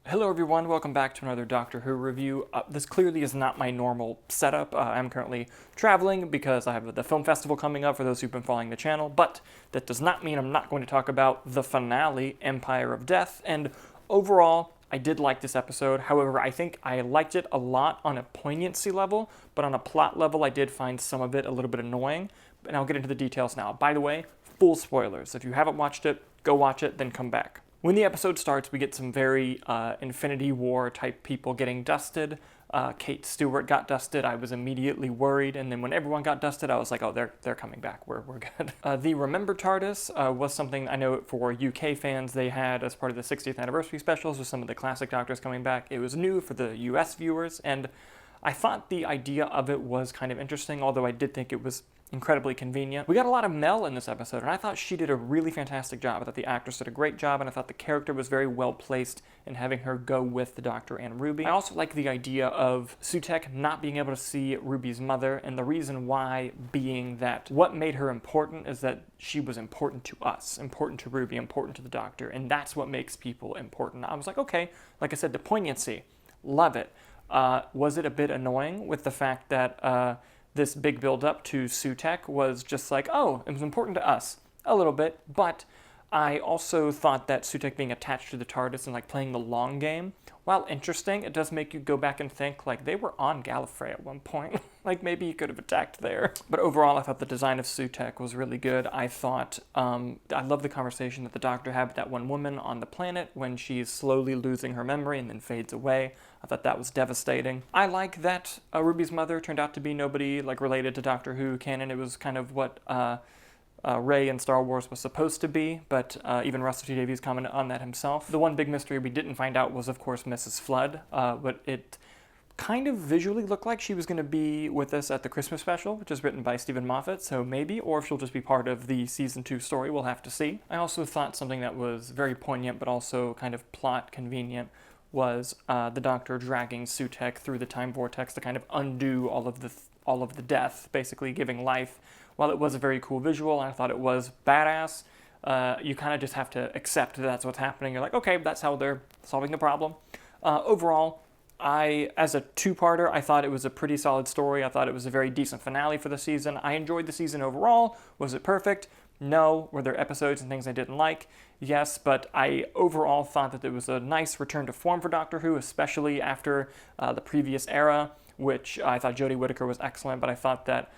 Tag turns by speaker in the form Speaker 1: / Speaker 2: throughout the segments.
Speaker 1: Hello everyone, welcome back to another Doctor Who review. This clearly is not my normal setup. I'm currently traveling because I have the film festival coming up for those who've been following the channel, but that does not mean I'm not going to talk about the finale, Empire of Death, and overall, I did like this episode. However, I think I liked it a lot on a poignancy level, but on a plot level, I did find some of it a little bit annoying, and I'll get into the details now. By the way, full spoilers. If you haven't watched it, go watch it, then come back. When the episode starts, we get some very Infinity War type people getting dusted. Kate Stewart got dusted. I was immediately worried, and then when everyone got dusted, I was like, oh, they're coming back. We're good. The Remember TARDIS was something I know for UK fans they had as part of the 60th anniversary specials with some of the classic Doctors coming back. It was new for the US viewers, and I thought the idea of it was kind of interesting, although I did think it was incredibly convenient. We got a lot of Mel in this episode, and I thought she did a really fantastic job. I thought the actress did a great job, and I thought the character was very well placed in having her go with the Doctor and Ruby. I also like the idea of Sutekh not being able to see Ruby's mother, and the reason why being that what made her important is that she was important to us, important to Ruby, important to the Doctor, and that's what makes people important. I was like, okay, like I said, the poignancy, love it. Was it a bit annoying with the fact that this big build-up to Sutekh was just like, oh, it was important to us, a little bit, but I also thought that Sutekh being attached to the TARDIS and like playing the long game, while interesting, it does make you go back and think, like, they were on Gallifrey at one point. Like, maybe he could have attacked there. But overall, I thought the design of Sutekh was really good. I thought, I love the conversation that the Doctor had with that one woman on the planet when she's slowly losing her memory and then fades away. I thought that was devastating. I like that Ruby's mother turned out to be nobody, like, related to Doctor Who canon. It was kind of what Rey in Star Wars was supposed to be, but even Russell T Davies commented on that himself. The one big mystery we didn't find out was, of course, Mrs. Flood, but it kind of visually looked like she was going to be with us at the Christmas special, which is written by Stephen Moffat, so maybe, or if she'll just be part of the Season 2 story, we'll have to see. I also thought something that was very poignant, but also kind of plot convenient, was the Doctor dragging Sutekh through the time vortex to kind of undo all of the death, basically giving life. While it was a very cool visual, and I thought it was badass, you kind of just have to accept that that's what's happening. You're like, okay, that's how they're solving the problem. Overall, as a two-parter, I thought it was a pretty solid story. I thought it was a very decent finale for the season. I enjoyed the season overall. Was it perfect? No. Were there episodes and things I didn't like? Yes, but I overall thought that it was a nice return to form for Doctor Who, especially after the previous era, which I thought Jodie Whittaker was excellent, but I thought that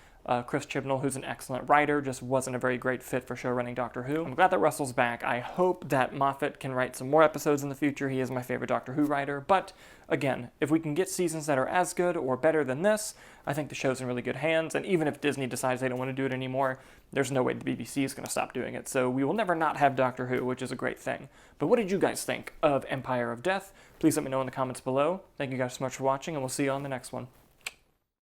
Speaker 1: Chris Chibnall, who's an excellent writer, just wasn't a very great fit for showrunning Doctor Who. I'm glad that Russell's back. I hope that Moffat can write some more episodes in the future. He is my favorite Doctor Who writer. But again, if we can get seasons that are as good or better than this, I think the show's in really good hands. And even if Disney decides they don't want to do it anymore, there's no way the BBC is going to stop doing it. So we will never not have Doctor Who, which is a great thing. But what did you guys think of Empire of Death? Please let me know in the comments below. Thank you guys so much for watching, and we'll see you on the next one.